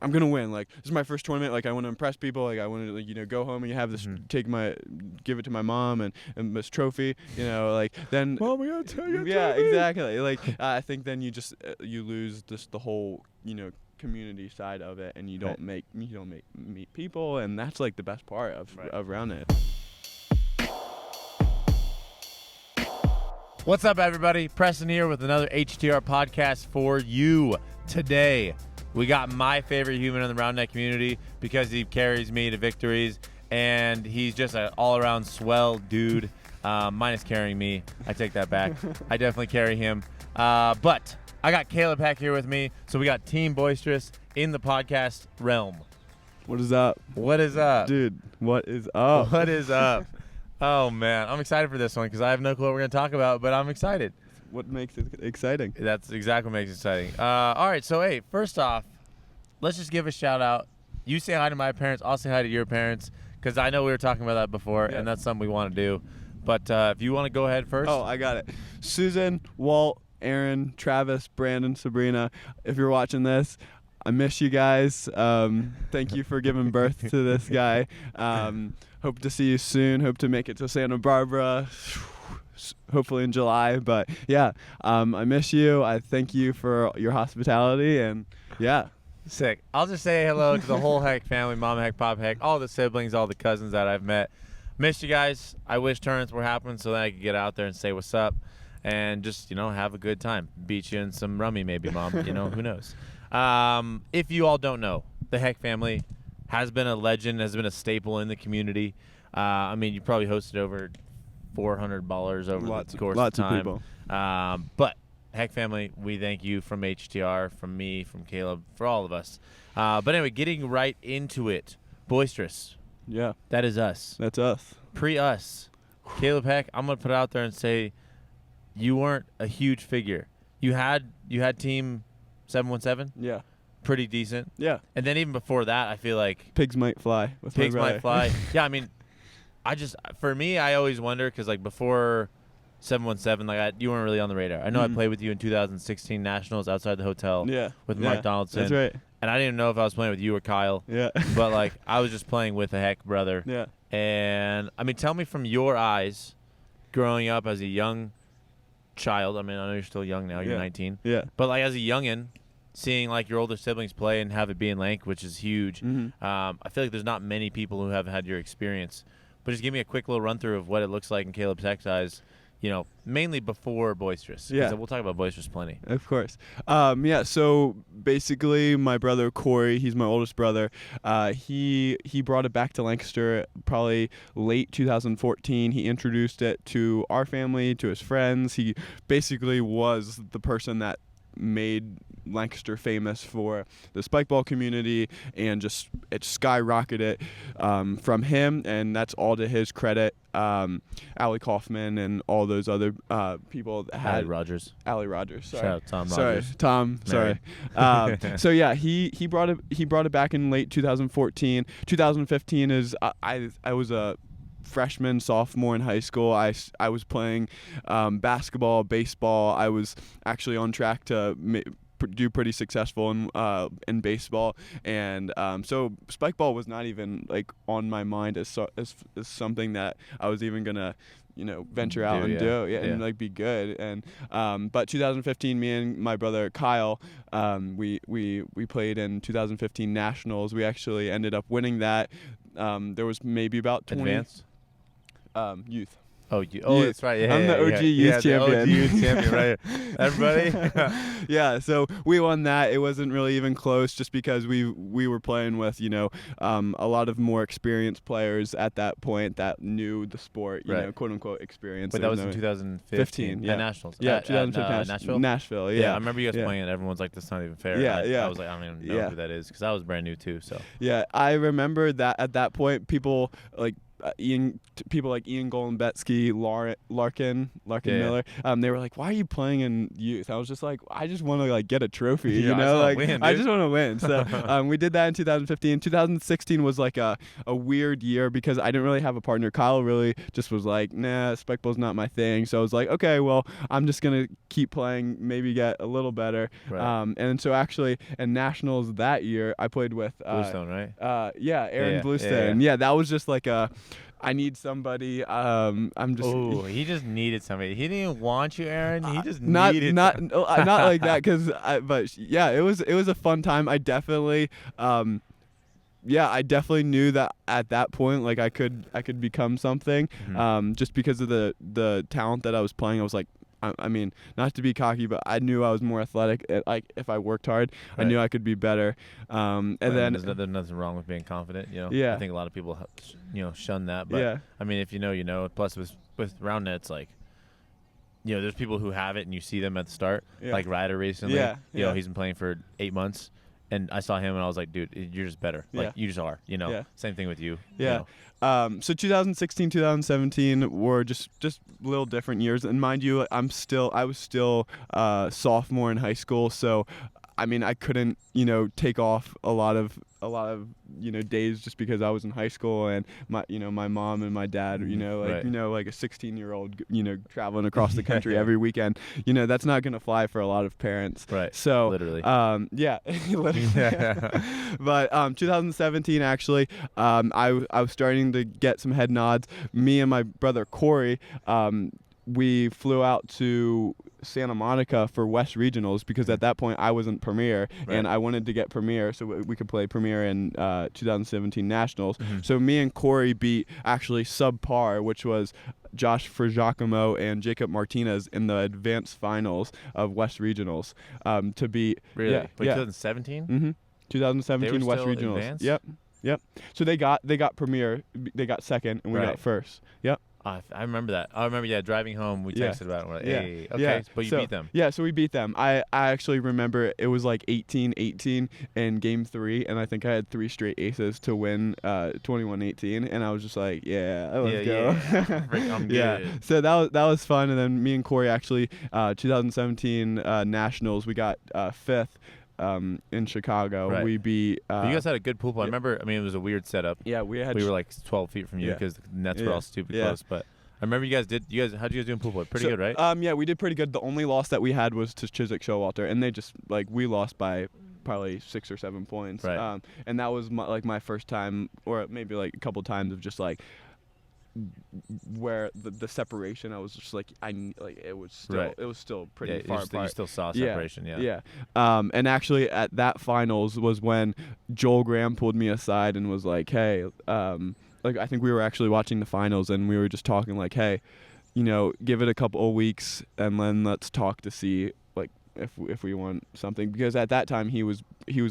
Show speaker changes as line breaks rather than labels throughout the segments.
I'm gonna win. Like, this is my first tournament. Like, I want to impress people. Like, I want to, like, go home and have this, give it to my mom and this trophy. Like, then.
Mom, we gotta tell you.
Yeah, exactly. Like, I think then you just you lose just the whole community side of it, and you don't meet people, and that's like the best part of Roundnet.
What's up, everybody? Preston here with another HTR podcast for you. Today, we got my favorite human in the Roundnet community because he carries me to victories, and he's just an all-around swell dude. Minus carrying me. I take that back. I definitely carry him. But I got Caleb Heck here with me, so we got Team Boisterous in the podcast realm.
What is up?
What is up?
Dude, what is up?
What is up? Oh, man. I'm excited for this one because I have no clue what we're going to talk about, but I'm excited.
What makes it exciting?
That's exactly what makes it exciting. All right, so, hey, first off, let's just give a shout-out. You say hi to my parents. I'll say hi to your parents because I know we were talking about that before, and that's something we want to do. But if you want to go ahead first.
Oh, I got it. Susan, Walt, Aaron, Travis, Brandon, Sabrina, if you're watching this, I miss you guys. Thank you for giving birth to this guy. Hope to see you soon. Hope to make it to Santa Barbara, hopefully in July. But, yeah, I miss you. I thank you for your hospitality. And, yeah.
Sick. I'll just say hello to the whole Heck family, Mom Heck, Pop Heck, all the siblings, all the cousins that I've met. Missed you guys. I wish tournaments were happening so that I could get out there and say what's up and just, have a good time. Beat you in some rummy maybe, Mom. Who knows. If you all don't know, the Heck family has been a legend, has been a staple in the community. You probably hosted over 400 ballers over the course of time.
Lots of people.
But Heck family, we thank you from HTR, from me, from Caleb, for all of us. But anyway, getting right into it. Boisterous.
Yeah.
That is us.
That's us.
Pre-us. Caleb Heck, I'm going to put it out there and say you weren't a huge figure. You had Team 717?
Yeah.
Pretty decent.
Yeah.
And then even before that, I feel like
Pigs might fly.
Pigs might fly. Yeah, for me, I always wonder because, before 717, you weren't really on the radar. I know I played with you in 2016 Nationals outside the hotel with Mike Donaldson.
That's right.
And I didn't even know if I was playing with you or Kyle.
Yeah.
But, I was just playing with a Heck brother.
Yeah.
And, tell me from your eyes, growing up as a young child. I know you're still young now. You're 19.
Yeah.
But, as a youngin', seeing, your older siblings play and have it be in Lank, which is huge. I feel like there's not many people who have had your experience. But just give me a quick little run-through of what it looks like in Caleb's Heck's eyes, mainly before Boisterous.
Yeah.
We'll talk about Boisterous plenty.
Of course. So basically my brother Corey, he's my oldest brother, he brought it back to Lancaster probably late 2014. He introduced it to our family, to his friends. He basically was the person that made Lancaster famous for the Spikeball community, and just it skyrocketed from him, and that's all to his credit. Allie Kaufman and all those other people that had
Allie Rogers.
Sorry.
Shout out Tom Rogers.
Sorry, Tom. Sorry. So yeah, he brought it back in late 2014. 2015 is I was a freshman, sophomore in high school. I was playing basketball, baseball. I was actually on track to do pretty successful in baseball, and so Spikeball was not even on my mind as something that I was even gonna venture out and do and be good. And but 2015, me and my brother Kyle, we played in 2015 Nationals. We actually ended up winning that. There was maybe about 20
Advanced?
Youth.
Youth. That's right. Yeah,
I'm the OG youth champion.
The OG youth champion, right? Everybody.
Yeah. So we won that. It wasn't really even close, just because we were playing with a lot of more experienced players at that point that knew the sport, quote unquote experience.
But that was in 2015.
Yeah.
At Nationals.
Yeah.
At
2015.
Nashville.
Nashville. Yeah.
I remember you guys playing it. Everyone's like, "That's not even fair."
Yeah.
I was like, I don't even know who that is because I was brand new too. So.
Yeah, I remember that at that point, people people like Ian Goldenbetsky, Larkin Miller. They were like, "Why are you playing in youth?" I was just like, "I just want to like get a trophy, you know, like I just want to win." So we did that in 2015. 2016 was like a weird year because I didn't really have a partner. Kyle really just was like, "Nah, Spikeball's not my thing." So I was like, "Okay, well, I'm just gonna keep playing, maybe get a little better."
Right.
And so actually, in nationals that year, I played with
Bluestone, right?
Aaron Bluestone. Yeah, that was just like I need somebody. I'm just.
Oh, he just needed somebody. He didn't even want you, Aaron. He just
not
needed.
not like that, but yeah, it was a fun time. I definitely I definitely knew that at that point, like I could become something. Just because of the talent that I was playing. I was like, I mean, not to be cocky, but I knew I was more athletic. Like if I worked hard, I knew I could be better. And then
there's nothing wrong with being confident. You know.
Yeah.
I think a lot of people, shun that. But I mean, if you know, you know. Plus, with Roundnet, it's like, there's people who have it, and you see them at the start. Like Ryder recently. You know, he's been playing for 8 months. And I saw him, and I was like, dude, you're just better. Like, you just are, you know. Same thing with you.
Yeah. So 2016, 2017 were just little different years. And mind you, I was still sophomore in high school. So, I mean, I couldn't, take off a lot of days just because I was in high school, and my mom and my dad, like a 16-year-old, traveling across the country every weekend, that's not gonna fly for a lot of parents.
Right.
So
literally.
Literally. But 2017 actually, I was starting to get some head nods. Me and my brother Corey, we flew out to Santa Monica for West Regionals because at that point I wasn't Premier, and I wanted to get Premier so we could play Premier in 2017 Nationals. So me and Corey beat actually subpar, which was Josh Frigiacomo and Jacob Martinez in the advanced finals of West Regionals to beat.
Really? Wait, 2017?
2017 West Regionals.
Advanced?
Yep. So they got Premier, they got second, and we got first. Yep.
I remember that. I remember, driving home, we texted about it. We're like, hey, okay, but you beat them.
Yeah, so we beat them. I actually remember it was like 18-18 in Game 3, and I think I had 3 straight aces to win 21-18, and I was just like, let's go.
I'm good.
So that was fun, and then me and Corey actually, 2017 Nationals, we got 5th. In Chicago, we beat.
You guys had a good pool play. I remember. I mean, it was a weird setup.
Yeah, we
were like 12 feet from you because the nets were all stupid close. But I remember how'd you guys do in pool play? Pretty good, right?
Yeah, we did pretty good. The only loss that we had was to Chiswick Showalter, and they just we lost by probably 6 or 7 points.
Right.
And that was my first time, or maybe like a couple times of just like where the separation, I was just like it was still pretty far apart.
You still saw separation.
Yeah. And actually at that finals was when Joel Graham pulled me aside and was like, hey, I think we were actually watching the finals, and we were just talking like, hey, give it a couple of weeks and then let's talk to see if we want something, because at that time he was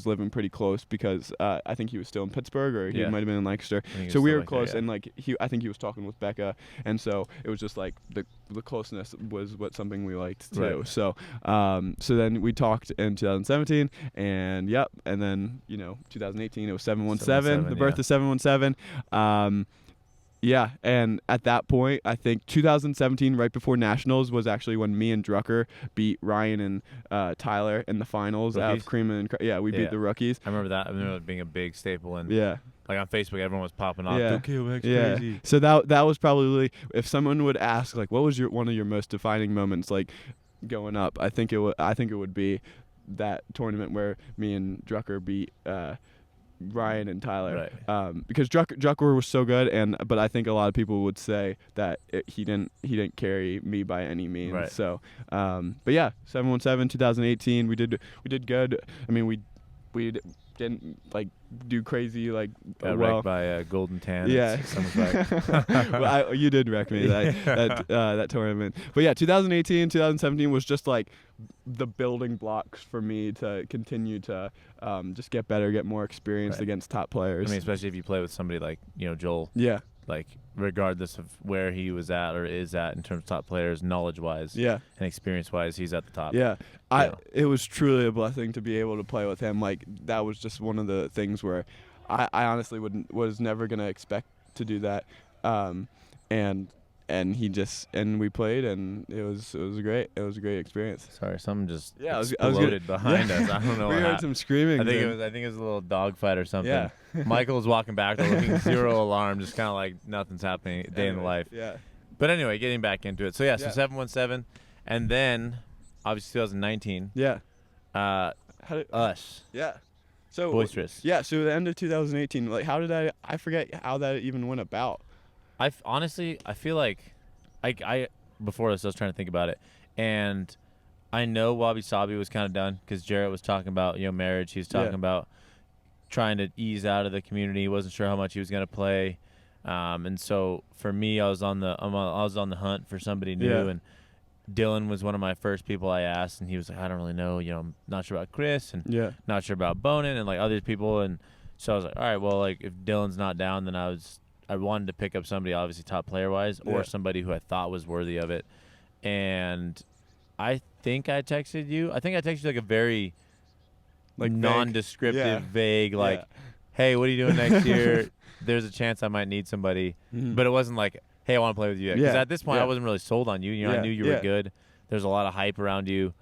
living pretty close, because I think he was still in Pittsburgh, or he might have been in Lancaster. So we were close, and I think he was talking with Becca, and so it was just like the closeness was something we liked too. Right. So then we talked in 2017, and and then 2018 it was 717, the birth of 717. Yeah, and at that point, I think 2017, right before Nationals, was actually when me and Drucker beat Ryan and Tyler in the finals. Out of Cream and we beat the rookies.
I remember that. I remember it being a big staple, and like on Facebook, everyone was popping off. Crazy.
So that was probably, if someone would ask like, what was one of your most defining moments like going up? I think it would be that tournament where me and Drucker beat Ryan and Tyler, because Drucker was so good, but I think a lot of people would say that he didn't carry me by any means. Right. So, but yeah, 717, 2018, we did good. I mean, we didn't do crazy
wrecked by Golden Tan.
Yeah, well, you did wreck me that tournament. But yeah, 2018, 2017 was just like the building blocks for me to continue to just get better, get more experience against top players.
I mean, especially if you play with somebody like Joel.
Yeah.
Like, regardless of where he was at or is at in terms of top players, knowledge-wise and experience-wise, he's at the top.
Yeah. It was truly a blessing to be able to play with him. Like, that was just one of the things where I honestly was never going to expect to do that. And we played, and it was a great experience.
Sorry, something just
I was
exploded behind us. I don't know.
We heard some screaming.
I think it was a little dog fight or something. Yeah. Michael was walking back, looking zero alarm, just kind of like nothing's happening, day in the life.
Yeah.
But anyway, getting back into it. So so 717, and then obviously 2019.
Yeah.
Us.
Yeah. So
Boisterous.
Yeah. So the end of 2018. Like, how did I forget how that even went about?
Honestly, I feel like I before this I was trying to think about it, and I know Wabi Sabi was kind of done because Jarrett was talking about marriage. He was talking about trying to ease out of the community. He wasn't sure how much he was going to play, and so for me, I was on the hunt for somebody new, and Dylan was one of my first people I asked, and he was like, I don't really know, I'm not sure about Chris, and not sure about Bonin, and like other people, and so I was like, all right, well, like if Dylan's not down, then I wanted to pick up somebody obviously top player wise or somebody who I thought was worthy of it. And I think I texted you. I think I texted you like a very like nondescriptive, vague like, hey, what are you doing next year? There's a chance I might need somebody. But it wasn't like, hey, I want to play with you. Because at this point I wasn't really sold on you. I knew you were good. There's a lot of hype around you.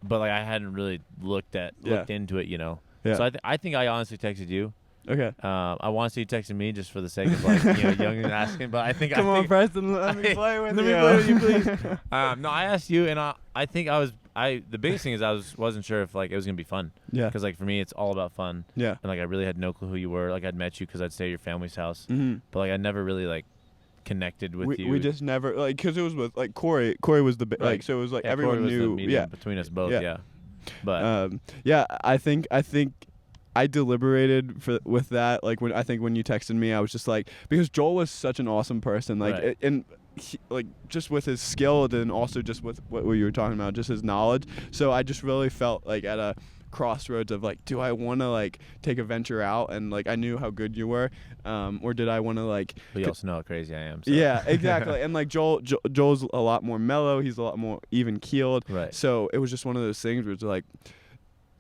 But like I hadn't really looked into it, So I think I honestly texted you.
Okay.
I want to see you texting me just for the sake of like young and asking, but I think
come on, Preston, let me play with you.
Let me play with you, please. No, I asked you, and I think the biggest thing is I wasn't sure if like it was gonna be fun. Yeah. Because like for me, it's all about fun. Yeah. And like I really had no clue who you were. Like I'd met you because I'd stay at your family's house, but like I never really like connected with you.
We just never like because it was with like Corey. Corey was the like so it was like everyone
Corey was
knew.
The medium between us both. Yeah. But
I think I deliberated with that. Like when you texted me, I was just like, because Joel was such an awesome person, like and like just with his skill, and also just with what you were talking about, just his knowledge. So I just really felt like at a crossroads of like, do I want to like take a venture out, and like I knew how good you were, or did I want to like?
But you also know how crazy I am. So.
Yeah, exactly. And like Joel's a lot more mellow. He's a lot more even keeled. Right. So it was just one of those things where it's like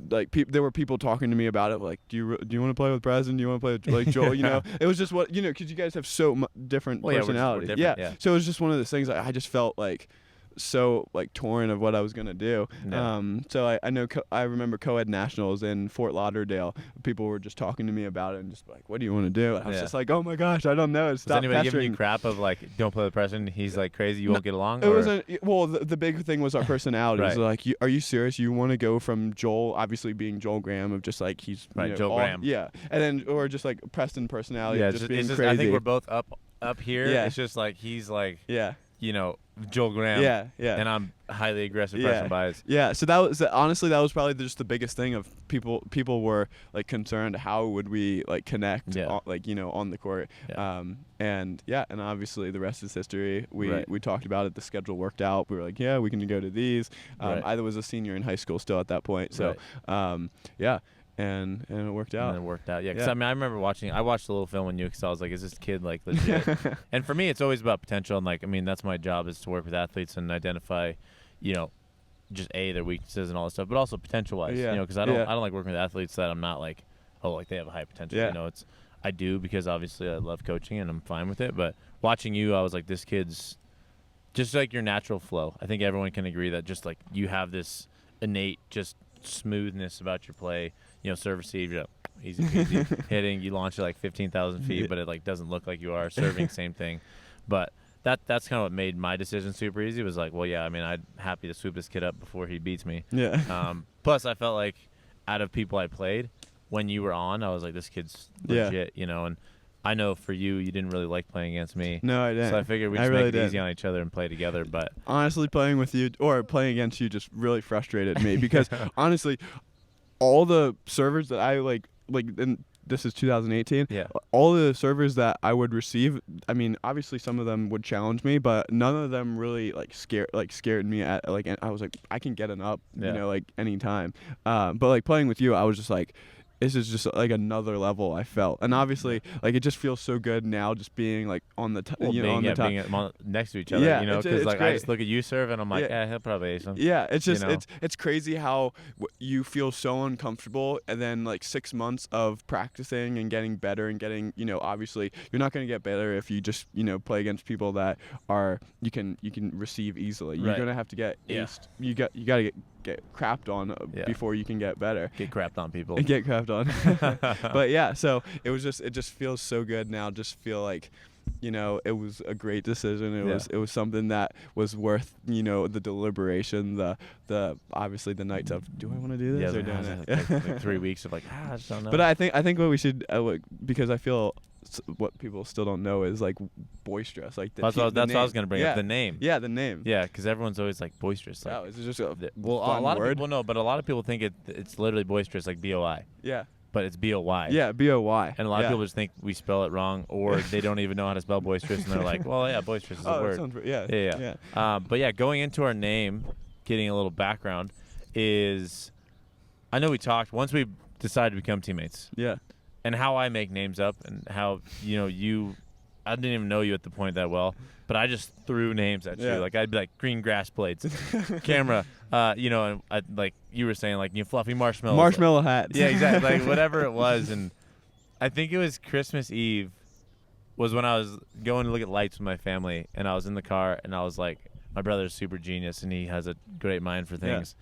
there were people talking to me about it, like, do you want to play with Preston? Do you want to play with like Joel? It was just what because you guys have so different personalities.
We're different.
So it was just one of those things. I just felt like so like torn of what I was gonna do. So I remember co-ed nationals in Fort Lauderdale. People were just talking to me about it and just like, what do you want to do? And I was just like, oh my gosh, I don't know.
Stop. Was anybody giving you crap of like, don't play with Preston? He's like crazy. You won't get along.
It wasn't. Well, the big thing was our personalities. Like, are you serious? You want to go from Joel, obviously being Joel Graham, of just like he's
Joel Graham.
Yeah, and then or just like Preston personality. Of just being crazy.
I think we're both up here. Yeah. It's just like he's like Joel Graham. Yeah. And I'm highly aggressive Preston bias.
Yeah. So that was honestly probably just the biggest thing of people were like concerned how would we like connect on the court. Yeah. And obviously the rest is history. We talked about it. The schedule worked out. We were like, yeah, we can go to these. I was a senior in high school still at that point. So And it worked out.
And it worked out, yeah. Because I remember I watched a little film on you because I was like, is this kid like legit? And for me, it's always about potential. And like, that's my job is to work with athletes and identify, just their weaknesses and all that stuff, but also potential-wise. Because I don't like working with athletes that I'm not like, oh, like they have a high potential. Yeah. I do because obviously I love coaching and I'm fine with it. But watching you, I was like, this kid's just like your natural flow. I think everyone can agree that just like you have this innate just smoothness about your play. Serve, receive, easy peasy. Hitting, you launch it like 15,000 feet, but it like doesn't look like you are. Serving, same thing. But that's kind of what made my decision super easy. Was like, well, yeah, I'm happy to swoop this kid up before he beats me. Yeah. Plus, I felt like out of people I played, when you were on, I was like, this kid's legit, And I know for you didn't really like playing against me.
No, I didn't.
So I figured we'd just make it easy on each other and play together. But
honestly, playing with you or playing against you just really frustrated me because honestly, all the servers that I like, and this is 2018. Yeah. All the servers that I would receive, obviously some of them would challenge me, but none of them really scared me at I was like, I can get an up, like anytime. But like playing with you, I was just like, this is just like another level I felt. And obviously, like, it just feels so good now just being like on the on the top.
Being next to each other,
Yeah,
you know, because like
great.
I just look at you serve and I'm like,
Yeah.
he'll probably ace him.
Yeah, it's just,
you know?
it's crazy how you feel so uncomfortable, and then like 6 months of practicing and getting better and getting, you know, obviously you're not going to get better if you just, you know, play against people that are you can receive easily. You're
Right.
going to have to get
Yeah.
aced. You got to get crapped on before you can get better.
Get crapped on people.
Get crapped on. But yeah, so it just feels so good now. Just feel like, you know, it was a great decision. It was something that was worth, you know, the deliberation, the obviously the nights of, do I want to do this or doing it?
Like 3 weeks of like, I just don't know.
But I think what we should because I feel what people still don't know is like boisterous, like
that's what I was gonna bring up, the name.
Yeah, the name.
Yeah, because everyone's always like boisterous. Like,
it's just a
a lot of people know, but a lot of people think it's literally boisterous, like BOI.
Yeah.
But it's BOY.
Yeah, BOY.
And a lot of people just think we spell it wrong, or they don't even know how to spell boisterous, and they're like, well, yeah, boisterous is a word.
Yeah.
But yeah, going into our name, getting a little background, is I know we talked once we decided to become teammates.
Yeah.
And how I make names up, and how, you know, I didn't even know you at the point that well, but I just threw names at you. Like, I'd be like, green grass plates, camera, you know, and like you were saying, like, you know, fluffy marshmallows.
Marshmallow hats.
Yeah, exactly. Like, whatever it was. And I think it was Christmas Eve was when I was going to look at lights with my family, and I was in the car, and I was like, my brother's super genius, and he has a great mind for things.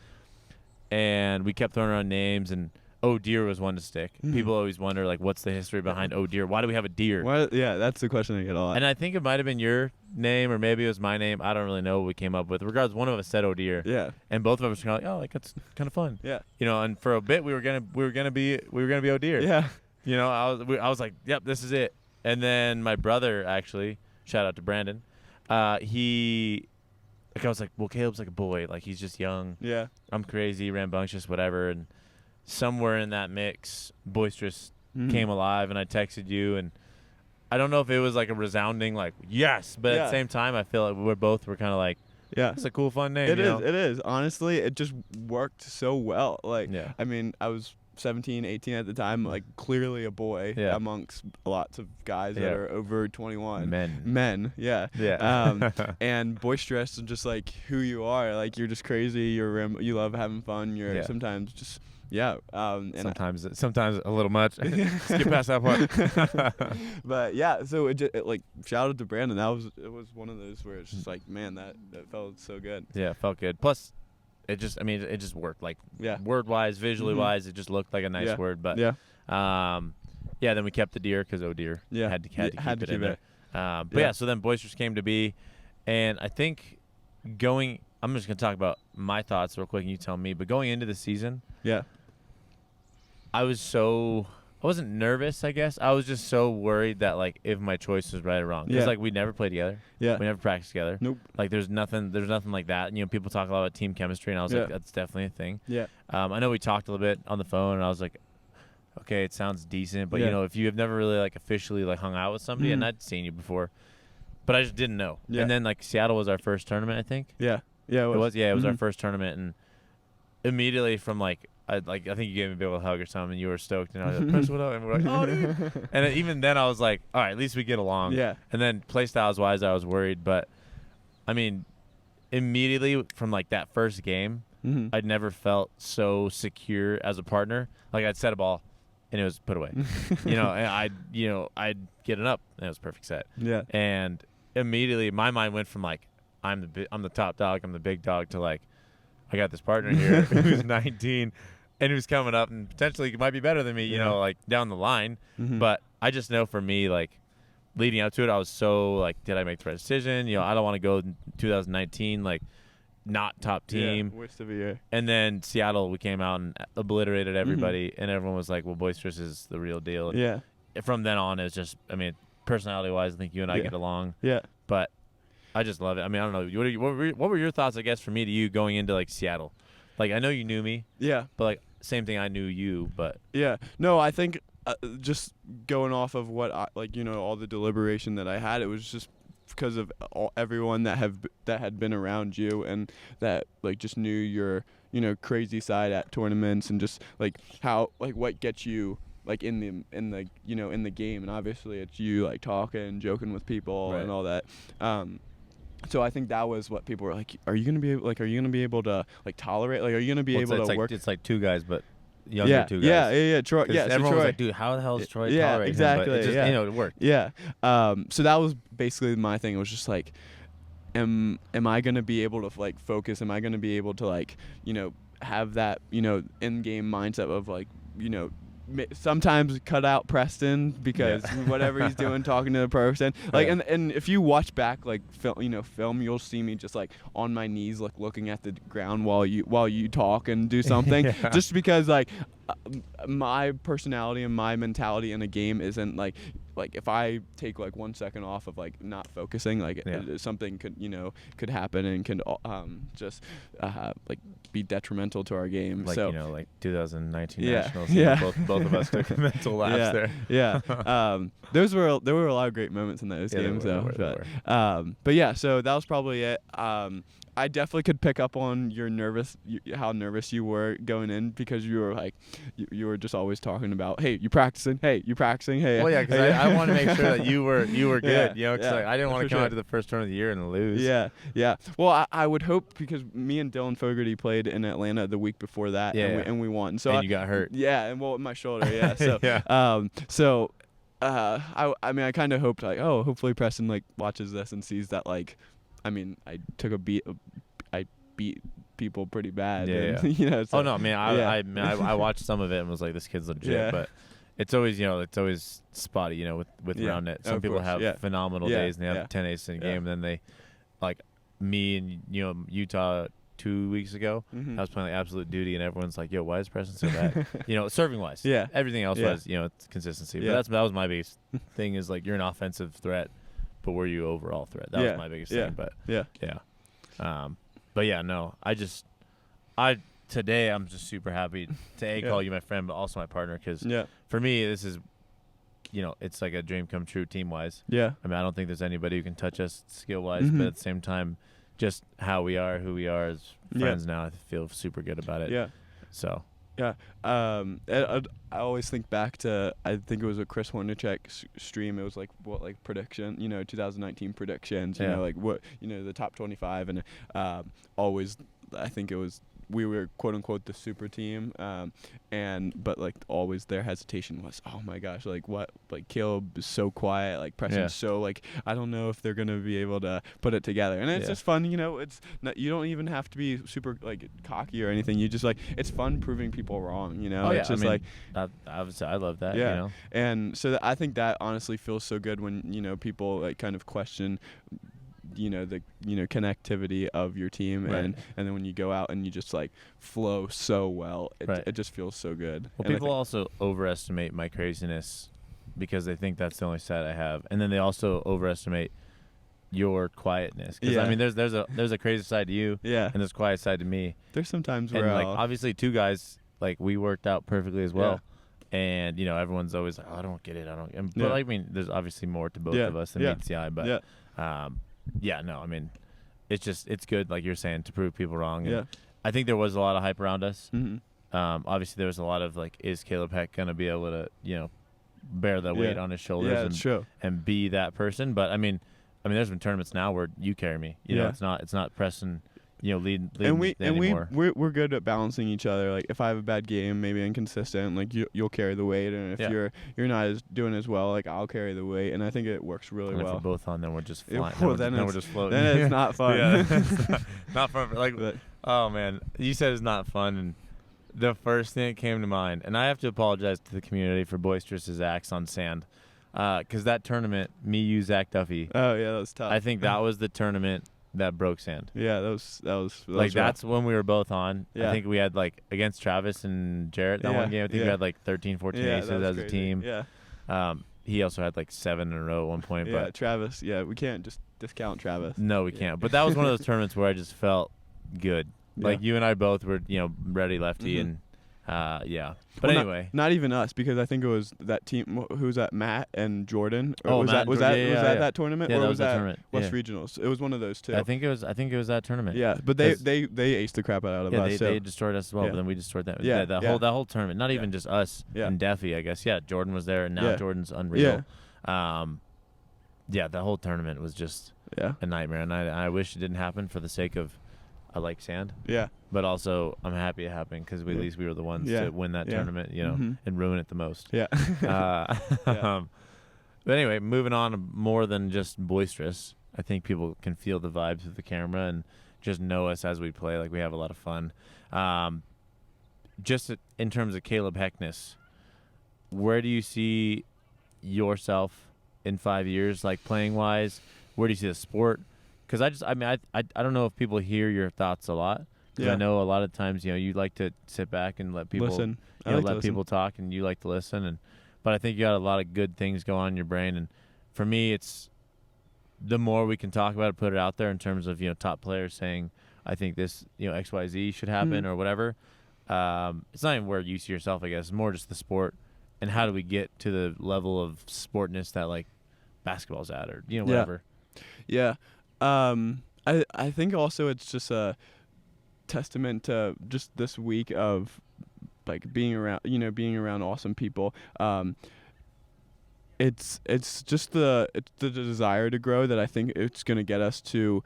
Yeah. And we kept throwing around names, and oh dear was one to stick. Mm-hmm. People always wonder, like, what's the history behind oh dear? Why do we have a deer?
Yeah, that's the question I get a lot.
And I think it might have been your name, or maybe it was my name. I don't really know what we came up with. Regardless, one of us said oh dear.
Yeah.
And both of us were kind of like, oh, like, that's kind of fun.
Yeah.
You know, and for a bit we were gonna be oh dear.
Yeah.
You know, I was like, yep, this is it. And then my brother, actually, shout out to Brandon, I was like, well, Caleb's like a boy, like, he's just young.
Yeah.
I'm crazy, rambunctious, whatever. And somewhere in that mix, boisterous came alive, and I texted you, and I don't know if it was like a resounding like yes, but at the same time, I feel like we're kind of like, yeah, it's a cool, fun name.
It is. Honestly, it just worked so well. Like, I mean, I was 17, 18 at the time, like, clearly a boy amongst lots of guys that are over 21. Men. Yeah. And boisterous and just like who you are. Like, you're just crazy. You love having fun. You're sometimes just. Yeah, and
sometimes a little much. Skip past that part.
But yeah, so it like, shout out to Brandon. It was one of those where it's just like, man, that felt so good.
Yeah, it felt good. Plus, it just worked. Like, word wise, visually wise, it just looked like a nice word. But then we kept the deer because oh dear, had to keep it in there. But so then boisterous came to be, and I think I'm just gonna talk about my thoughts real quick, and you tell me. But going into the season, I wasn't nervous, I guess. I was just so worried that, like, if my choice was right or wrong. Because, like, we never played together. Yeah. We never practiced together.
Nope.
Like, there's nothing like that. And, you know, people talk a lot about team chemistry, and I was like, that's definitely a thing.
Yeah.
I know we talked a little bit on the phone, and I was like, okay, it sounds decent. But, you know, if you have never really, like, officially, like, hung out with somebody, and I'd seen you before, but I just didn't know. Yeah. And then, like, Seattle was our first tournament, I think. Yeah. Yeah, it was. It was our first tournament, and immediately from, like, I think you gave me a big old hug or something, and you were stoked, and I was like, Preston, what up? And we're like, oh, dude. And even then I was like, all right, at least we get along. Yeah. And then play styles wise, I was worried, but I mean, immediately from, like, that first game, I'd never felt so secure as a partner. Like, I'd set a ball and it was put away. You know, and I'd get it up and it was a perfect set. Yeah. And immediately my mind went from, like, I'm the top dog, I'm the big dog, to, like, I got this partner here who's 19 and who's coming up and potentially might be better than me, you know, like, down the line. But I just know for me, like, leading up to it, I was so, like, did I make the right decision? You know, I don't want to go in 2019, like, not top team.
Yeah, worst of a year.
And then Seattle, we came out and obliterated everybody, and everyone was like, well, boisterous is the real deal. And from then on, it's just, I mean, personality-wise, I think you and I get along. Yeah. But I just love it. I mean, I don't know. What were your thoughts, I guess, for me to you going into, like, Seattle? Like, I know you knew me. Yeah. But, like, same thing, I knew you, but. Yeah.
No, I think just going off of what all the deliberation that I had, it was just because of everyone that had been around you and that, like, just knew your crazy side at tournaments, and just like how like what gets you like in the game, and obviously it's you like talking and joking with people and all that. So I think that was what people were like, are you gonna be able to like tolerate, like are you gonna be able to work?
It's like two guys, but younger two guys.
Yeah, Troy. Yeah, so
everyone
Troy,
was like, dude, how the hell is Troy
yeah,
tolerating
exactly,
him? But it just, it worked.
Yeah. So that was basically my thing. It was just like, am I gonna be able to like focus? Am I gonna be able to like have that in-game mindset of like sometimes cut out Preston because whatever he's doing, talking to the person, like, and if you watch back like film, you'll see me just like on my knees, like looking at the ground while you talk and do something, just because like my personality and my mentality in a game isn't like if I take like 1 second off of like not focusing, like something could happen and can just like be detrimental to our game.
Like
so
like 2019
Nationals.
Both of us took mental laps there.
There were a lot of great moments in those games though. But yeah, so that was probably it. I definitely could pick up on how nervous you were going in, because you were like, you were just always talking about, hey, you practicing? Hey.
Well, yeah, because I want to make sure that you were good, because
like,
I didn't want to come out to the first tournament of the year and lose.
Yeah. Well, I would hope, because me and Dylan Fogarty played in Atlanta the week before that, and we won. So
and you got hurt.
Yeah, and my shoulder. Yeah. So I mean, I kind of hoped like, oh, hopefully Preston like watches this and sees that like, I mean, I took I beat people pretty bad. So,
oh no, man, I watched some of it and was like, this kid's legit, but it's always spotty, with Roundnet. Some people have phenomenal days and they have 10 aces in a game, and then they, like me and Utah 2 weeks ago, I was playing like absolute duty, and everyone's like, yo, why is Preston so bad? Serving wise. Everything else was, it's consistency. But that was my biggest thing, is like, you're an offensive threat, but were you overall threat? That was my biggest thing. But but yeah, no, today I'm just super happy to call you my friend, but also my partner, because for me this is, it's like a dream come true team wise. I mean, I don't think there's anybody who can touch us skill wise, but at the same time, just who we are as friends now, I feel super good about it. So.
I always think back to, I think it was a Chris Hornacek stream. It was like prediction, 2019 predictions, like what, the top 25, and always, I think it was, we were quote unquote the super team, but like always their hesitation was, oh my gosh, like what, like Caleb is so quiet, like Preston's so like, I don't know if they're gonna be able to put it together. And it's just fun, it's not, you don't even have to be super like cocky or anything. You just like, it's fun proving people wrong, it's just
obviously I love that.
And so I think that honestly feels so good when people like kind of question the connectivity of your team, and then when you go out and you just like flow so well, it just feels so good.
Well, people also overestimate my craziness because they think that's the only side I have, and then they also overestimate your quietness, because I mean there's a crazy side to you, and there's a quiet side to me.
There's sometimes
and
where
like obviously two guys, like we worked out perfectly as well. And everyone's always like, oh, I don't get it, but I mean there's obviously more to both of us than meets the eye, but no, I mean, it's good, like you're saying, to prove people wrong. And I think there was a lot of hype around us. Obviously, there was a lot of like, is Caleb Heck gonna be able to, bear the weight on his shoulders and be that person? But I mean, there's been tournaments now where you carry me. It's not Preston. Lead
and
anymore.
we're good at balancing each other. Like if I have a bad game, maybe inconsistent, like you'll carry the weight, and if you're not doing as well, like I'll carry the weight, and I think it works really well.
If we're both on, then we're just flying.
Then
we're just floating.
Then it's not fun.
It's not fun. Like, oh man, you said it's not fun, and the first thing that came to mind, and I have to apologize to the community for boisterous as acts on sand, because that tournament, you, Zach Duffy.
Oh yeah, that was tough.
I think that was the tournament that broke sand.
Yeah, that was
like, that's
rough.
when we were both on. I think we had like against Travis and Jarrett that one game. I think we had like 13, 14 aces as a team. He also had like 7 in a row at one point. But
Travis. Yeah, we can't just discount Travis.
No, we can't. But that was one of those tournaments where I just felt good. Like you and I both were, ready lefty, and Yeah. But
Well,
anyway.
not even us, because I think it was that team. Who was that? Matt and Jordan. Or
Oh,
was
Matt
that was
and
that
Jordan,
was
yeah,
that tournament,
Yeah,
or
that
was
the
that
tournament.
West
Yeah.
Regionals? It was one of those two.
I think it was that tournament.
Yeah, but they
Cause
aced the crap out of us.
they destroyed us as well,
Yeah.
but then we destroyed them.
Yeah,
That
yeah.
whole tournament. Not even just us and Deffy, I guess. Yeah, Jordan was there, and now
Yeah.
Jordan's unreal. Yeah, the whole tournament was just a nightmare, and I wish it didn't happen for the sake of I like sand.
Yeah.
But also I'm happy it happened because at least we were the ones to win that tournament, you know, and ruin it the most.
Yeah.
But anyway, moving on to more than just boisterous. I think people can feel the vibes of the camera and just know us as we play. Like, we have a lot of fun. Just in terms of Caleb Heckness, where do you see yourself in 5 years, like playing wise? Where do you see the sport? Because I don't know if people hear your thoughts a lot. Because I know a lot of times, you know, you like to sit back and let people
listen.
let people talk, and you like to listen. But I think you got a lot of good things go on in your brain. And for me, it's the more we can talk about it, put it out there in terms of, you know, top players saying, I think this, you know, XYZ should happen or whatever. It's not even where you see yourself, I guess. It's more just the sport, and how do we get to the level of sportness that, like, basketball's at, or, you know, whatever.
Yeah. I think also it's just a testament to just this week of, like, being around awesome people. It's just the desire to grow that I think it's going to get us to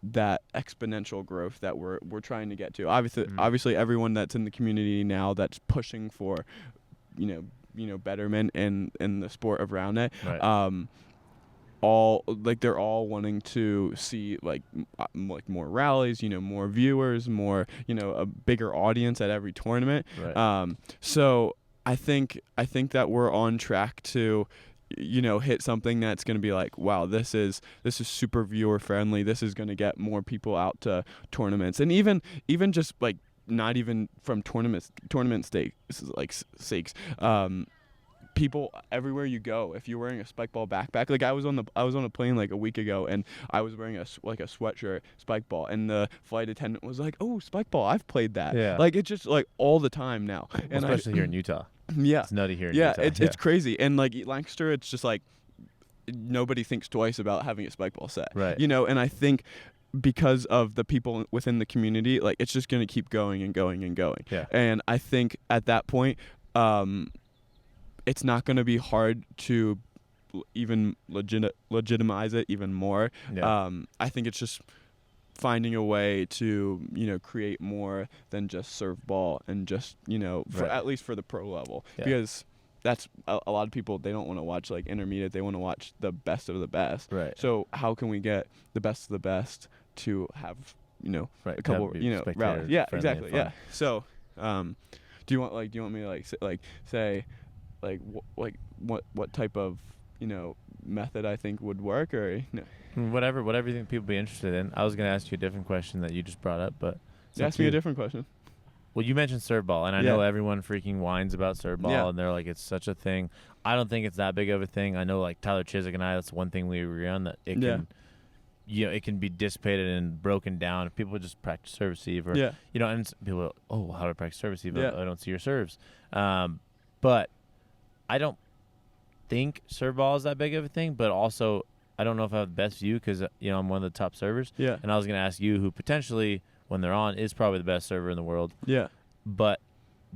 that exponential growth that we're trying to get to. Obviously everyone that's in the community now that's pushing for, you know, betterment in the sport of Roundnet.
Right.
They're all wanting to see like more rallies, you know, more viewers, more, you know, a bigger audience at every tournament.
Right.
So I think that we're on track to, you know, hit something that's going to be like, wow, this is super viewer friendly. This is going to get more people out to tournaments, and even just like not even from tournament sakes. People everywhere you go, if you're wearing a Spikeball backpack, like I was on a plane like a week ago, and I was wearing a sweatshirt Spikeball, and the flight attendant was like, "Oh, Spikeball, I've played that."
Yeah.
Like, it's just like all the time now, and
especially here in Utah.
Yeah,
it's nutty here in Utah.
It's crazy, and like Lancaster, it's just like nobody thinks twice about having a Spikeball set,
right?
You know, and I think because of the people within the community, like, it's just gonna keep going and going and going.
Yeah.
And I think at that point, it's not going to be hard to even legitimize it even more.
Yeah.
I think it's just finding a way to, you know, create more than just serve ball, and just, you know, at least for the pro level, because that's a lot of people, they don't want to watch like intermediate, they want to watch the best of the best.
Right.
So how can we get the best of the best to have, you know, a couple, you know, rallies? Yeah, exactly. Yeah. So, do you want me to say what type of, you know, method I think would work, or no?
Whatever you think people be interested in. I was gonna ask you a different question that you just brought up, but
ask me a different question.
Well, you mentioned serve ball, and I know everyone freaking whines about serve ball, and they're like, it's such a thing. I don't think it's that big of a thing. I know, like, Tyler Chiswick and I, that's one thing we agree on, that it can, you know, it can be dissipated and broken down if people just practice serve receive, or you know, and people are, oh, how do I practice serve receive? I don't see your serves. But I don't think serve ball is that big of a thing, but also I don't know if I have the best view, because, you know, I'm one of the top servers. Yeah. And I was going to ask you, who potentially, when they're on, is probably the best server in the world. Yeah. But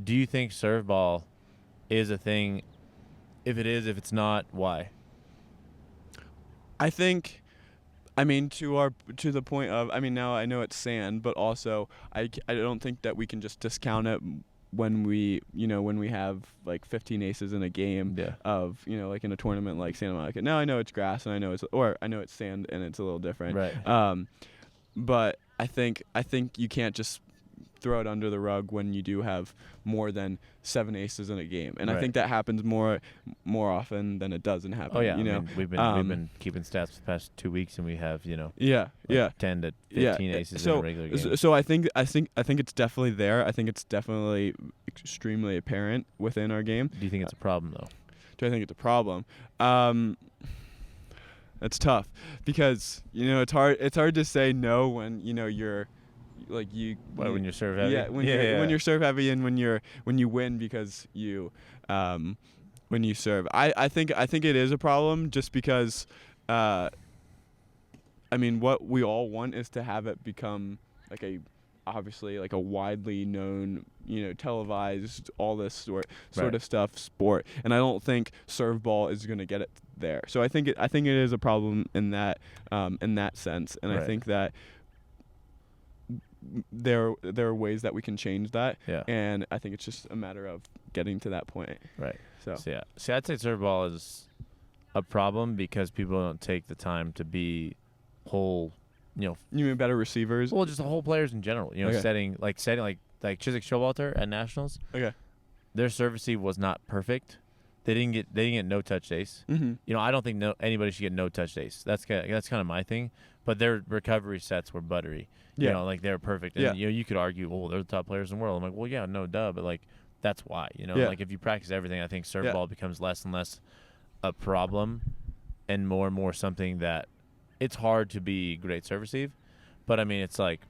do you think serve ball is a thing? If it is, if it's not, why?
I think, I mean, to the point of, I mean, now I know it's sand, but also I don't think that we can just discount it when we have like 15 aces in a game of, you know, like in a tournament like Santa Monica. Now I know it's grass, and I know it's sand, and it's a little different. Right. But I think you can't just throw it under the rug when you do have more than 7 aces in a game, and I think that happens more often than it doesn't happen.
Oh yeah,
you know,
I mean, we've been keeping stats for the past 2 weeks, and we have, you know, 10 to 15 aces in a regular game.
So I think it's definitely there. I think it's definitely extremely apparent within our game.
Do you think it's a problem though?
Do I think it's a problem? That's tough, because, you know, it's hard to say no when, you know, you're like you.
When you're serve heavy.
Yeah, when you're serve heavy and when you win because you when you serve. I think it is a problem just because I mean, what we all want is to have it become like obviously like a widely known, televised, all this sort of stuff sport. And I don't think serve ball is going to get it there. So I think it is a problem in that sense. And I think that there are ways that we can change that.
Yeah.
And I think it's just a matter of getting to that point.
Right.
So
yeah. See, I'd say serve ball is a problem because people don't take the time to be whole, You
mean better receivers?
Well, just the whole players in general.
Okay.
setting like Chiswick Showalter at Nationals.
Okay.
Their serve receive was not perfect. They didn't get no touch days.
Mm-hmm.
I don't think anybody should get no touch days. That's kind of my thing. But their recovery sets were buttery.
Yeah.
They were perfect. And you could argue, well, they're the top players in the world. I'm like, well, yeah, no duh, but like that's why. Like if you practice everything, I think serve ball becomes less and less a problem, and more something that it's hard to be great serve receive. But I mean, it's like,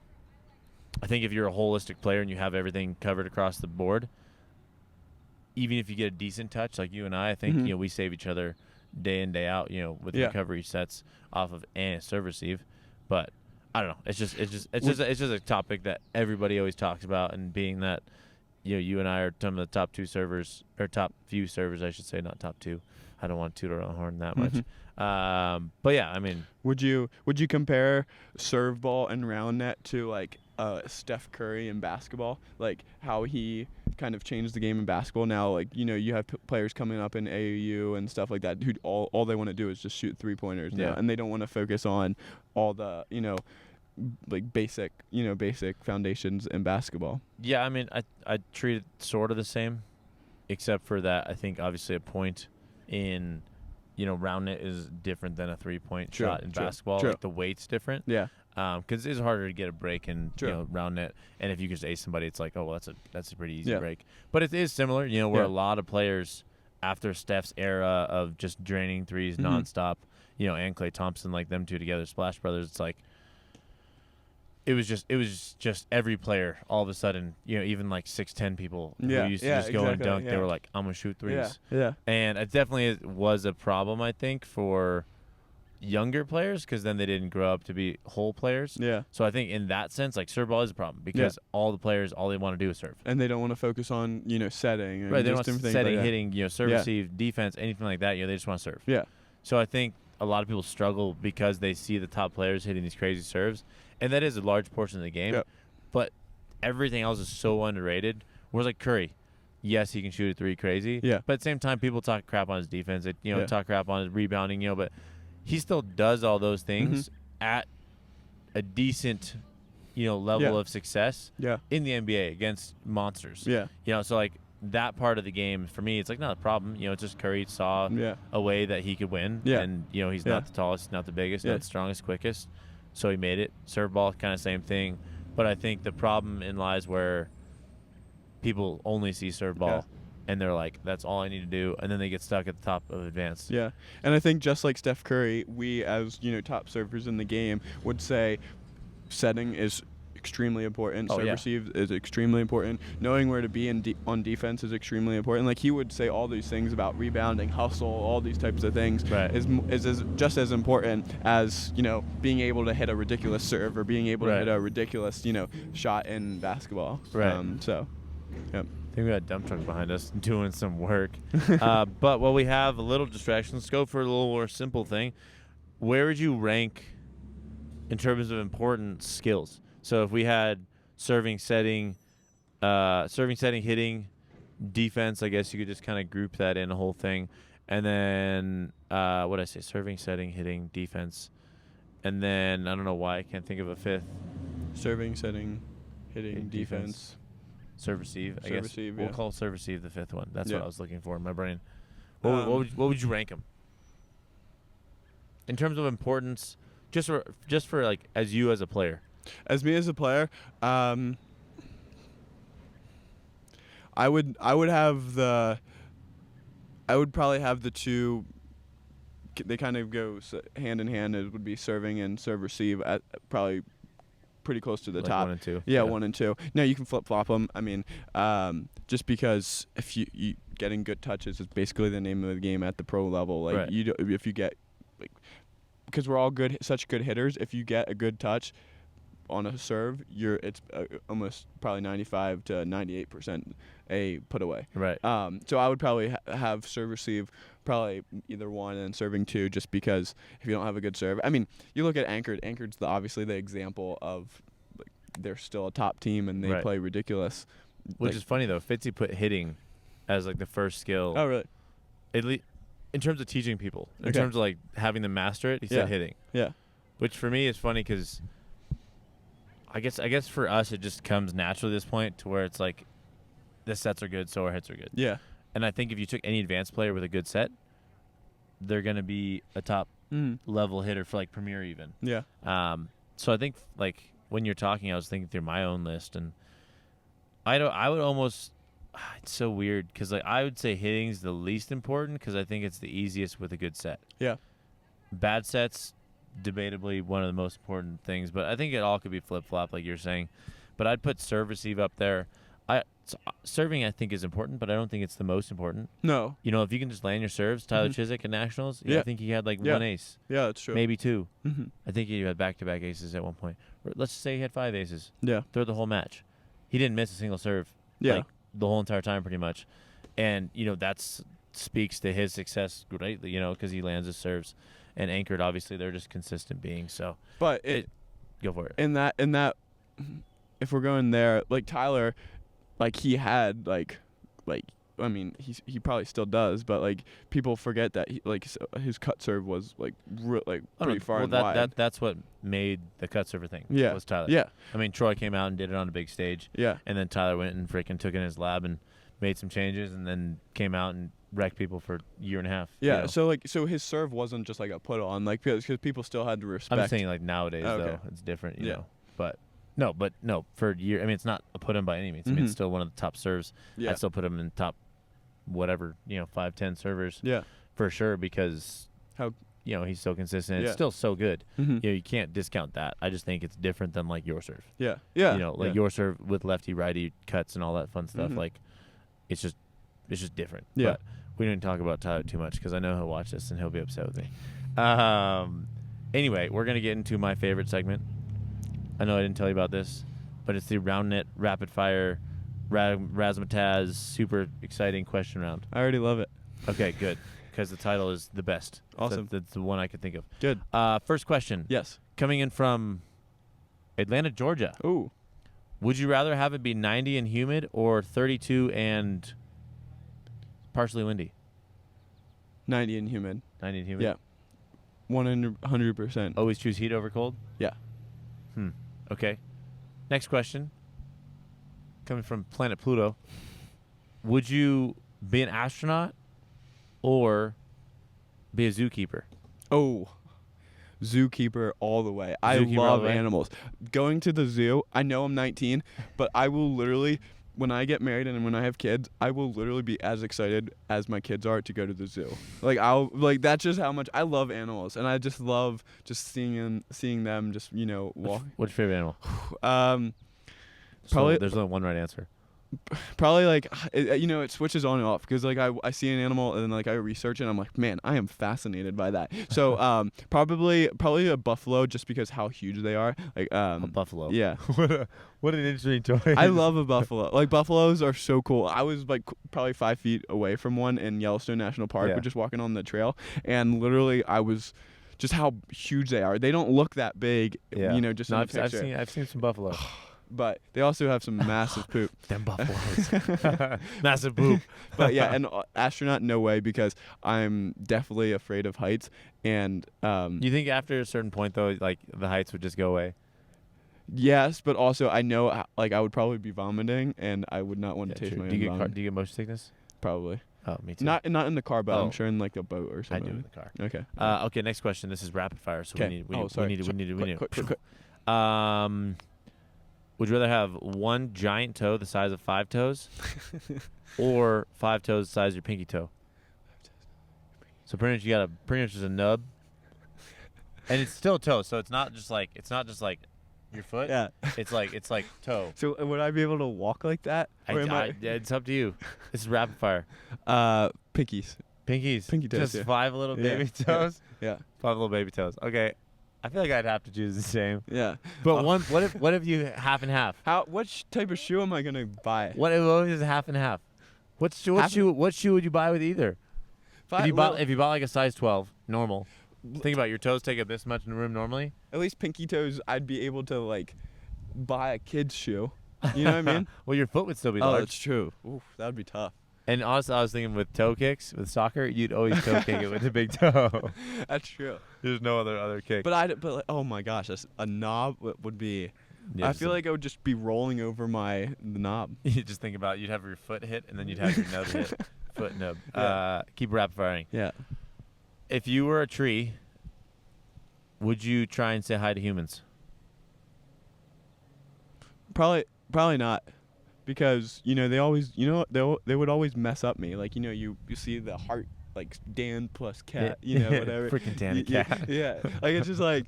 I think if you're a holistic player and you have everything covered across the board, even if you get a decent touch like you and I think we save each other day in day out, with recovery sets off of and serve receive. But I don't know. It's just a topic that everybody always talks about, and being that you and I are some of the top two servers, or top few servers, I should say, not top two. I don't want to toot our own horn that much. But yeah, I mean,
would you compare serve ball and Roundnet to like Steph Curry in basketball, like how he kind of changed the game in basketball? Now, like you have players coming up in AAU and stuff like that who all they want to do is just shoot 3-pointers now, and they don't want to focus on all the like basic foundations in basketball.
Yeah, I mean, I treat it sort of the same, except for that I think obviously a point in Roundnet is different than a 3-point shot in basketball. Like the weight's different.
Yeah.
Because it's harder to get a break in Roundnet, and if you just ace somebody, it's like, oh well, that's a pretty easy break. But it is similar, where a lot of players after Steph's era of just draining threes nonstop, and Klay Thompson, like them two together, Splash Brothers, it's like it was just every player all of a sudden, even like 6'10" people who used to just go and dunk, they were like, I'm gonna shoot threes.
Yeah.
And it definitely was a problem, I think, for younger players, because then they didn't grow up to be whole players.
Yeah.
So I think in that sense, like serve ball is a problem, because all the players, all they want to do is serve.
And they don't want to focus on, setting.
Right. They don't want setting,
like
hitting, serve, receive, defense, anything like that. They just want to serve.
Yeah.
So I think a lot of people struggle because they see the top players hitting these crazy serves, and that is a large portion of the game.
Yep.
But everything else is so underrated. Whereas like Curry, yes, he can shoot a three crazy.
Yeah.
But at the same time, people talk crap on his defense. They, talk crap on his rebounding. But he still does all those things at a decent, level of success.
Yeah.
In the NBA against monsters.
Yeah.
So like that part of the game for me, it's like not a problem. It's just Curry saw a way that he could win.
Yeah.
And he's not the tallest, not the biggest, not the strongest, quickest. So he made it. Serve ball, kind of same thing. But I think the problem lies where people only see serve ball, and they're like, that's all I need to do, and then they get stuck at the top of advanced.
Yeah. And I think just like Steph Curry, we as, top servers in the game would say setting is extremely important. Serve receive is extremely important. Knowing where to be on defense is extremely important. Like he would say all these things about rebounding, hustle, all these types of things is just as important as being able to hit a ridiculous serve or being able to hit a ridiculous shot in basketball.
Right.
Yeah.
I think we got dump trucks behind us doing some work. But while we have a little distraction, let's go for a little more simple thing. Where would you rank in terms of important skills? So if we had serving, setting, hitting, defense, I guess you could just kind of group that in a whole thing. And then, what did I say? Serving, setting, hitting, defense. And then, I don't know why I can't think of a fifth.
Serving, setting, hitting, defense.
Serve, receive, I guess.
Receive,
we'll call serve, receive the fifth one. That's what I was looking for in my brain. What would you rank them? In terms of importance, just for like, as you as a player.
As me as a player, I would probably have the two. They kind of go hand in hand. It would be serving and serve receive at probably pretty close to the
like
top.
1 and 2.
Yeah, 1 and 2. No, you can flip flop them. I mean, just because if you getting good touches is basically the name of the game at the pro level. Like
Right.
if you get like, because we're all such good hitters. If you get a good touch on a serve, it's almost probably 95 to 98% a put away.
Right.
So I would probably have serve receive probably either 1 and serving 2, just because if you don't have a good serve. I mean, you look at Anchored. Anchored's obviously the example of like they're still a top team and they
Right.
play ridiculous.
Which
like,
is funny though. Fitzy put hitting as like the first skill.
Oh really?
At least in terms of teaching people, in
Okay.
terms of like having them master it, he said hitting.
Yeah.
Which for me is funny because I guess for us it just comes naturally at this point to where it's like the sets are good, so our hits are good.
Yeah.
And I think if you took any advanced player with a good set, they're gonna be a top level hitter for like Premier even.
Yeah.
So I think like when you're talking, I was thinking through my own list, and I would almost. It's so weird because like I would say hitting's the least important because I think it's the easiest with a good set.
Yeah.
Bad sets, debatably one of the most important things, but I think it all could be flip flop like you're saying. But I'd put serve receive up there. Serving I think is important, but I don't think it's the most important.
No.
You know, if you can just land your serves, Tyler Chiswick at Nationals, I think he had like 1 ace,
Yeah, that's true.
maybe 2.
Mm-hmm.
I think he had back-to-back aces at one point. Or let's just say he had 5 aces.
Yeah.
Throughout the whole match, he didn't miss a single serve.
Yeah.
Like, the whole entire time pretty much. And, you know, that's speaks to his success greatly, you know, because he lands his serves. And Anchored, obviously, they're just consistent being. So,
But
go for it.
in that, if we're going there, like Tyler, like he had like, I mean, he probably still does, but like people forget that his cut serve was like pretty far and wide.
That's what made the cut server thing.
Yeah.
Was Tyler.
Yeah.
I mean, Troy came out and did it on a big stage.
Yeah.
And then Tyler went and freaking took it in his lab and made some changes, and then came out and wrecked people for a year and a half.
Yeah.
You know?
So his serve wasn't just like a put on, like because people still had to respect.
I'm saying like nowadays though it's different, you know. But no, for a year. I mean, it's not a put in by any means. I mean, it's still one of the top serves.
Yeah.
I'd still put him in top, whatever, 5-10 servers.
Yeah.
For sure, because he's so consistent.
Yeah.
It's still so good.
Mm-hmm.
You can't discount that. I just think it's different than like your serve.
Yeah. Yeah.
Your serve with lefty righty cuts and all that fun stuff. Like, it's just different.
Yeah.
But we didn't talk about Tyler too much because I know he'll watch this and he'll be upset with me. Anyway, we're gonna get into my favorite segment. I know I didn't tell you about this, but it's the Roundnet rapid fire razzmatazz super exciting question round.
I already love it.
Okay, good, because the title is the best.
Awesome.
That's the one I could think of.
Good.
First question.
Yes.
Coming in from Atlanta, Georgia.
Ooh.
Would you rather have it be 90 and humid or 32 and partially windy?
90 and humid.
90 and humid?
Yeah. 100%.
Always choose heat over cold?
Yeah.
Okay. Next question. Coming from planet Pluto. Would you be an astronaut or be a zookeeper?
Oh. Zookeeper all the way. I
Zookeeper all
love
the way?
animals. Going to the zoo, I know I'm 19, but I will literally, when I get married and when I have kids, I will literally be as excited as my kids are to go to the zoo. That's just how much I love animals, and I just love just seeing them just walk.
What's your favorite animal?
Probably
So there's only one right answer.
Probably it switches on and off because I see an animal and then I research it and I'm like, man, I am fascinated by that. So probably a buffalo just because how huge they are.
A buffalo.
Yeah.
What an interesting choice.
I love a buffalo. Like buffaloes are so cool. I was probably 5 feet away from one in Yellowstone National Park.
Yeah.
We're just walking on the trail and literally I was just how huge they are. They don't look that big.
Yeah.
Just in the picture.
I've seen some buffalo.
But they also have some massive poop.
Them buffaloes. Massive poop.
But yeah, and astronaut, no way, because I'm definitely afraid of heights. And
You think after a certain point though, like the heights would just go away?
yes, but also I know I would probably be vomiting, and I would not want to taste
True.
my
Do
own
you get
vomit.
do you get motion sickness?
Probably
Oh, me too.
not in the car, but
Oh.
I'm sure in like a boat or
I
something.
do in the car.
Okay.
Okay, next question. This is rapid fire, so
Okay.
we need.
Quick.
Would you rather have one giant toe the size of 5 toes, or 5 toes the size of your pinky toe? So pretty much there's a nub, and it's still a toe. So it's not just like Your foot?
Yeah.
It's like toe.
So would I be able to walk like that? Or
It's up to you. This is rapid fire.
Pinkies.
Pinkies.
Pinky toes,
Just
yeah.
5 little
Yeah,
baby
yeah,
toes.
Yeah.
5 little baby toes. Okay. I feel like I'd have to choose the same.
Yeah.
But what if you half and half?
What type of shoe am I gonna buy?
What is half and half? What shoe would you buy with either? If you bought like a size 12 normal, think about it, your toes take up this much in the room normally.
At least pinky toes, I'd be able to like buy a kid's shoe. You know what I mean?
Well, your foot would still be
Oh,
large.
that's true. Oof, that would be tough.
And honestly, I was thinking with toe kicks with soccer, you'd always toe kick it with the big toe.
That's true.
There's no other kick.
But like, oh my gosh, a knob would be.
Yeah,
I feel like I would just be rolling over the knob.
You just think about it, you'd have your foot hit and then you'd have your nub hit. Foot nub.
Yeah.
Keep rapid firing.
Yeah.
If you were a tree, would you try and say hi to humans?
Probably not, because they always they would always mess up me. Like you see the heart like Dan plus cat, whatever.
Freaking Dan cat.
Yeah. Like it's just like,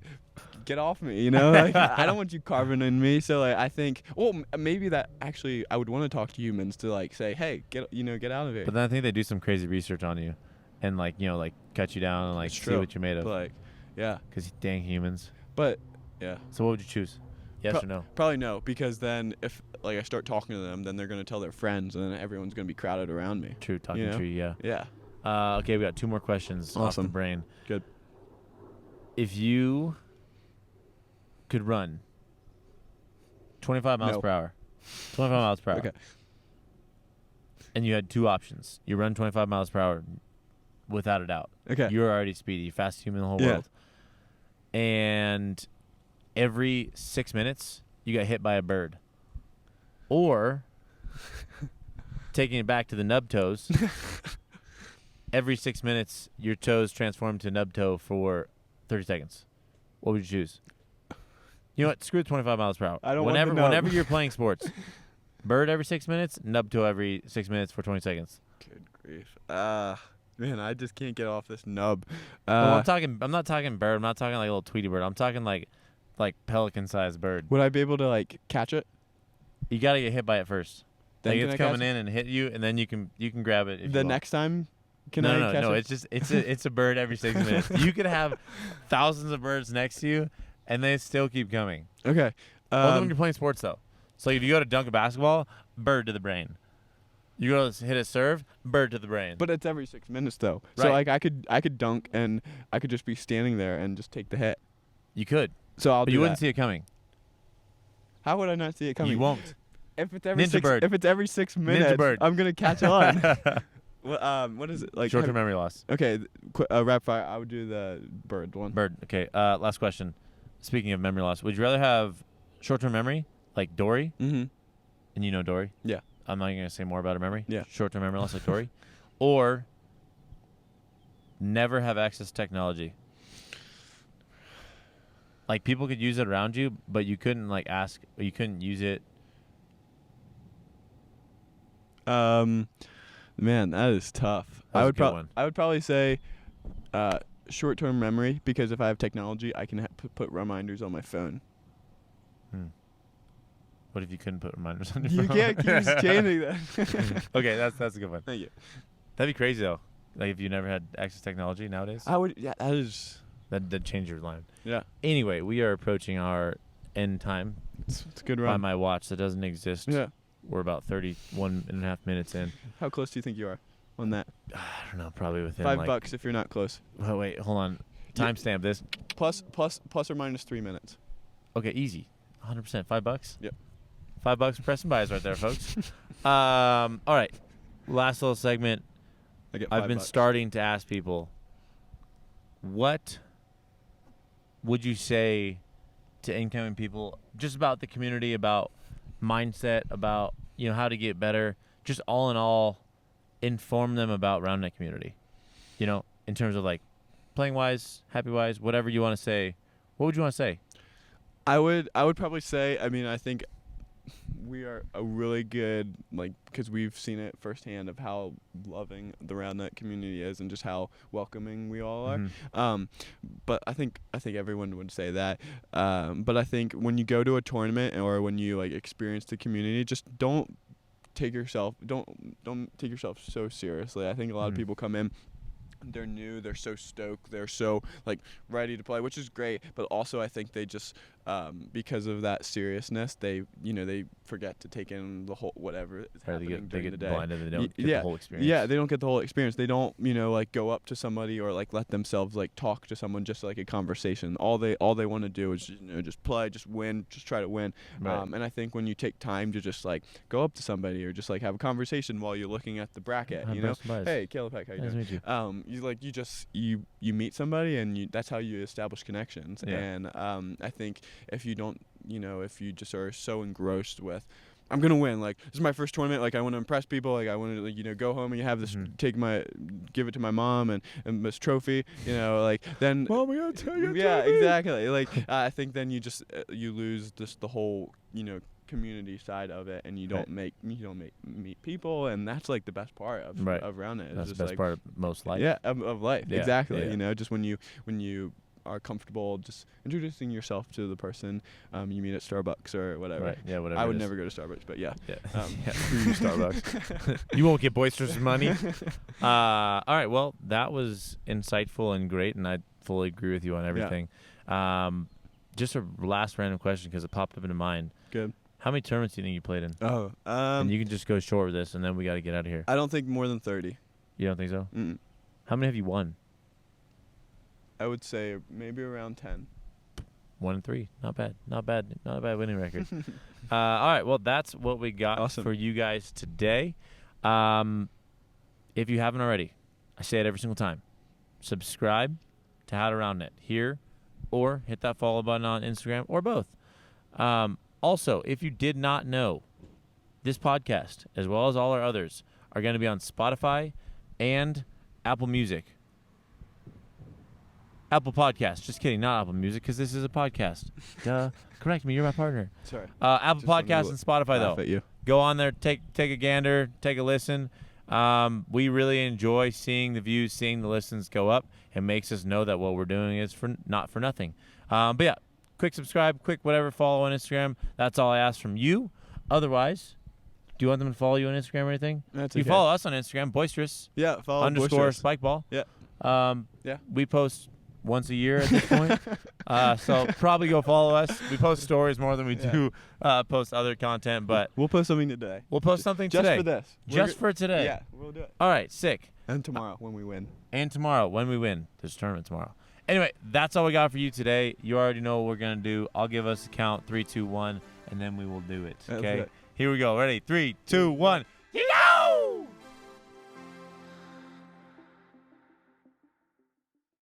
get off me, Like I don't want you carving in me. So like I think, maybe that actually I would want to talk to humans to like say, hey, get out of here.
But then I think they do some crazy research on you, and like cut you down and like
It's
see
true.
what you're made of.
But, like, yeah.
Because dang humans.
But yeah.
So what would you choose? Yes or no?
Probably no, because then if like I start talking to them, then they're gonna tell their friends, and then everyone's gonna be crowded around me.
True, talking tree, yeah.
Yeah.
Okay, we got 2 more questions off the
Awesome.
brain.
Good.
If you could run 25 miles
No.
per hour, 25 miles per hour,
Okay.
and you had 2 options, you run 25 miles per hour without a doubt.
Okay.
You're already speedy, fastest human in the whole
Yeah.
world. And every 6 minutes, you got hit by a bird. Or, taking it back to the nub toes, every 6 minutes, your toes transform to nub toe for 30 seconds. What would you choose? You know what? Screw 25 miles per hour.
I don't want the nub.
Whenever you're playing sports, bird every 6 minutes, nub toe every 6 minutes for 20 seconds.
Good grief. Man, I just can't get off this nub.
Well, I'm not talking bird. I'm not talking like a little Tweety bird. I'm talking like pelican-sized bird.
Would I be able to like catch it?
You got to get hit by it first.
Then
Like
can
it's
I catch
coming in and hit you, and then you can grab it. If
The
you want.
next time, can I catch
No.
it?
It's just it's a bird every 6 minutes. You could have thousands of birds next to you, and they still keep coming.
Okay.
Only when you're playing sports though. So if you go to dunk a basketball, bird to the brain. You go to hit a serve, bird to the brain.
But it's every 6 minutes though. So
Right.
like I could dunk and I could just be standing there and just take the hit.
You could,
So I'll
but
do
you wouldn't
that.
see it coming.
How would I not see it coming?
You won't.
If it's every
Ninja bird.
If it's every 6 minutes,
bird.
I'm gonna catch on. What is it like?
Short-term memory loss.
Okay, rapid fire. I would do the bird one.
Bird. Okay. Last question. Speaking of memory loss, would you rather have short-term memory like Dory?
Mm-hmm.
And you know Dory?
Yeah.
I'm not going to say more about her memory.
Yeah.
Short-term memory loss like Dory. Or never have access to technology. Like people could use it around you, but you couldn't like ask, or you couldn't use it.
Man, that is tough.
That was a good one.
I would probably say short-term memory, because if I have technology, I can put reminders on my phone.
What if you couldn't put reminders on your
You
phone?
can't keep changing that.
Okay, that's a good one.
Thank you.
That'd be crazy though. Like if you never had access to technology nowadays,
I would. Yeah, that is.
that'd change your life.
Yeah,
Anyway, we are approaching our end time
it's a good
by
run.
my watch that doesn't exist.
Yeah.
We're about 31.5 minutes in.
How close do you think you are on that?
I don't know, probably within
$5 if you're not close.
Oh, wait, hold on. Timestamp this.
Plus or minus 3 minutes.
Okay, easy. 100%. $5?
Yep.
$5 for Preston buys right there, folks. All right. Last little segment.
I get
I've been
$5.
starting to ask people, what would you say to incoming people just about the community, about mindset, about how to get better, just all in all, inform them about Roundnet community, in terms of like playing wise, happy wise, whatever you want to say. What would you want to say?
I would probably say, I mean, I think we are a really good, like, because we've seen it firsthand of how loving the Roundnet community is and just how welcoming we all are. But I think everyone would say that. But I think when you go to a tournament or when you like experience the community, just don't take yourself so seriously. I think a lot of people come in, they're new, they're so stoked, they're so like ready to play, which is great, but also I think they just because of that seriousness, they forget to take in the whole whatever is happening during the day.
Blinded, they don't get the whole experience.
Yeah, they don't get the whole experience. They don't like go up to somebody or like let themselves like talk to someone, just like a conversation. All they want to do is just play, just win, just try to win.
Right.
And I think when you take time to just like go up to somebody or just like have a conversation while you're looking at the bracket, hey, Caleb Peck, how you doing?
Nice to meet
You meet somebody and that's how you establish connections.
Yeah.
And I think if you don't, if you just are so engrossed with, I'm gonna win, like this is my first tournament, like I want to impress people, like I want to like, go home and you have this, give it to my mom and this trophy, like then
Mom, we gotta tell you.
Yeah, exactly. Like I think then you just you lose just the whole community side of it, and you don't meet people, and that's like the best part of Roundnet.
That's the best part of most life.
Yeah, of life.
Yeah,
exactly.
yeah.
Just when you are comfortable just introducing yourself to the person you meet at Starbucks or whatever.
Right. Yeah, whatever.
I would never go to Starbucks, but yeah.
Screw you, Starbucks. You won't get boisterous money. All right. Well, that was insightful and great, and I fully agree with you on everything. Yeah. Just a last random question because it popped up into mind.
Good.
How many tournaments do you think you played in?
Oh,
and you can just go short with this, and then we got to get out of here.
I don't think more than 30.
You don't think so?
Mm-mm.
How many have you won?
I would say maybe around 10.
1-3. Not bad. Not a bad winning record. All right. Well, that's what we got for you guys today. If you haven't already, I say it every single time. Subscribe to How to Roundnet here, or hit that follow button on Instagram, or both. Also, if you did not know, this podcast, as well as all our others, are going to be on Spotify and Apple Music. Apple Podcasts. Just kidding, not Apple Music, because this is a podcast. Duh. Correct me, you're my partner.
Sorry.
Apple Podcasts and Spotify, though.
At you.
Go on there, take a gander, take a listen. We really enjoy seeing the views, seeing the listens go up. It makes us know that what we're doing is not for nothing. But yeah, quick subscribe, quick whatever, follow on Instagram. That's all I ask from you. Otherwise, do you want them to follow you on Instagram or anything?
That's
you
okay.
follow us on Instagram, boisterous.
Yeah, follow
_Spikeball.
Yeah.
Yeah. We post once a year at this point. So probably go follow us. We post stories more than we do post other content, but
we'll post something today.
We'll post something
just
today.
For this.
Just for today.
Yeah, we'll do it.
All right, sick.
And tomorrow when we win.
And tomorrow when we win. There's a tournament tomorrow. Anyway, that's all we got for you today. You already know what we're going to do. I'll give us a count, 3, 2, 1, and then we will do it. Okay? Here we go. Ready? 3, 2, 1.